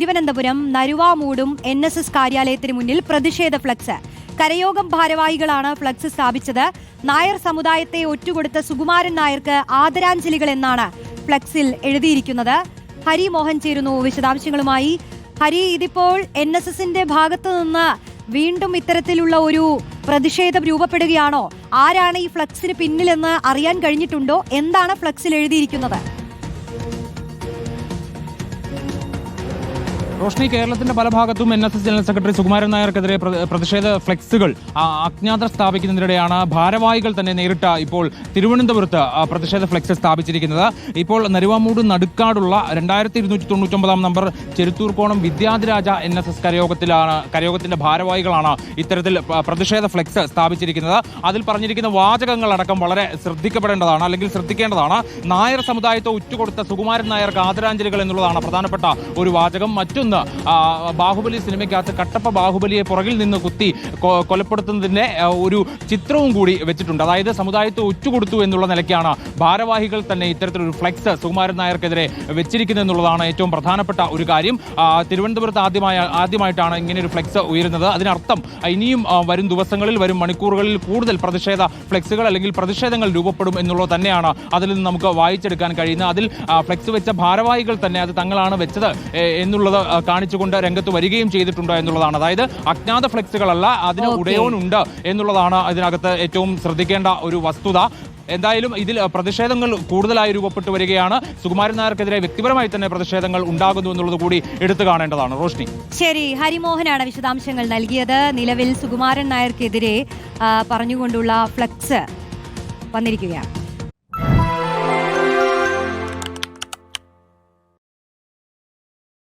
Thiruvananthapuram നരുവാമൂടും NSS കാര്യാലയത്തിന് മുന്നിൽ പ്രതിഷേധ flux. കരയോഗം ഭാരവാഹികളാണ് flux സ്ഥാപിച്ചത്. നായർ സമുദായത്തെ ഒറ്റുകൊടുത്ത സുകുമാരൻ നായർക്ക് ആദരാഞ്ജലികൾ എന്നാണ് ഫ്ലക്സിൽ എഴുതിയിരിക്കുന്നത്. ഹരി മോഹൻ ചേരുന്നു വിശദാംശങ്ങളുമായി. ഹരി, ഇതിപ്പോൾ NSSന്റെ ഭാഗത്തു നിന്ന് വീണ്ടും ഇത്തരത്തിലുള്ള ഒരു പ്രതിഷേധം രൂപപ്പെടുകയാണോ? ആരാണ് ഈ ഫ്ലക്സിന് പിന്നിലെന്ന് അറിയാൻ കഴിഞ്ഞിട്ടുണ്ടോ? എന്താണ് ഫ്ലക്സിൽ എഴുതിയിരിക്കുന്നത്? റോഷ്നി, കേരളത്തിന്റെ പല ഭാഗത്തും NSS ജനറൽ സെക്രട്ടറി സുകുമാരൻ നായർക്കെതിരെ പ്രതിഷേധ ഫ്ലെക്സുകൾ അജ്ഞാതർ സ്ഥാപിക്കുന്നതിനിടെയാണ് ഭാരവാഹികൾ തന്നെ നേരിട്ട് ഇപ്പോൾ തിരുവനന്തപുരത്ത് പ്രതിഷേധ ഫ്ലെക്സ് സ്ഥാപിച്ചിരിക്കുന്നത്. ഇപ്പോൾ നരുവാമൂട് നടുക്കാടുള്ള 2299 നമ്പർ ചെറുത്തൂർക്കോണം വിദ്യാധിരാജ NSS കരയോഗത്തിന്റെ ഭാരവാഹികളാണ് ഇത്തരത്തിൽ പ്രതിഷേധ ഫ്ലെക്സ് സ്ഥാപിച്ചിരിക്കുന്നത്. അതിൽ പറഞ്ഞിരിക്കുന്ന വാചകങ്ങളടക്കം വളരെ ശ്രദ്ധിക്കപ്പെടേണ്ടതാണ്, അല്ലെങ്കിൽ ശ്രദ്ധിക്കേണ്ടതാണ്. നായർ സമുദായത്തെ ഉറ്റുകൊടുത്ത സുകുമാരൻ നായർക്ക് ആദരാഞ്ജലികൾ എന്നുള്ളതാണ് പ്രധാനപ്പെട്ട ഒരു വാചകം. മറ്റൊന്ന്, ബാഹുബലി സിനിമയ്ക്കകത്ത് കട്ടപ്പ ബാഹുബലിയെ പുറകിൽ നിന്ന് കുത്തി കൊലപ്പെടുത്തുന്നതിന്റെ ഒരു ചിത്രവും കൂടി വെച്ചിട്ടുണ്ട്. അതായത് സമുദായത്തെ ഒറ്റുകൊടുത്തു എന്നുള്ള നിലയ്ക്കാണ് ഭാരവാഹികൾ തന്നെ ഇത്തരത്തിലൊരു ഫ്ലെക്സ് സുകുമാരൻ നായർക്കെതിരെ വെച്ചിരിക്കുന്നത് എന്നുള്ളതാണ് ഏറ്റവും പ്രധാനപ്പെട്ട ഒരു കാര്യം. തിരുവനന്തപുരത്ത് ആദ്യമായിട്ടാണ് ഇങ്ങനെ ഒരു ഫ്ലെക്സ് ഉയരുന്നത്. അതിനർത്ഥം ഇനിയും വരും ദിവസങ്ങളിൽ, വരും മണിക്കൂറുകളിൽ കൂടുതൽ പ്രതിഷേധ ഫ്ലെക്സുകൾ അല്ലെങ്കിൽ പ്രതിഷേധങ്ങൾ രൂപപ്പെടും എന്നുള്ളത് തന്നെയാണ് അതിൽ നിന്ന് നമുക്ക് വായിച്ചെടുക്കാൻ കഴിയുന്നത്. അതിൽ ഫ്ലെക്സ് വെച്ച ഭാരവാഹികൾ തന്നെ അത് തങ്ങളാണ് വെച്ചത് എന്നുള്ളത് കാണിച്ചുകൊണ്ട് രംഗത്ത് വരികയും ചെയ്തിട്ടുണ്ട് എന്നുള്ളതാണ്. അതായത് അജ്ഞാത ഫ്ലെക്സുകളല്ല, അതിന് ഉടയോനുണ്ട് എന്നുള്ളതാണ് ഇതിനകത്ത് ഏറ്റവും ശ്രദ്ധിക്കേണ്ട ഒരു വസ്തുത. എന്തായാലും ഇതിൽ പ്രതിഷേധങ്ങൾ കൂടുതലായി രൂപപ്പെട്ടു വരികയാണ്. സുകുമാരൻ നായർക്കെതിരെ വ്യക്തിപരമായി തന്നെ പ്രതിഷേധങ്ങൾ ഉണ്ടാകുന്നു എന്നുള്ളത് കൂടി എടുത്തു കാണേണ്ടതാണ്. റോഷ്നി, ശരി. ഹരിമോഹനാണ് വിശദാംശങ്ങൾ നൽകിയത്. നിലവിൽ സുകുമാരൻ നായർക്കെതിരെ പറഞ്ഞുകൊണ്ടുള്ള ഫ്ലെക്സ് വന്നിരിക്കുകയാണ്.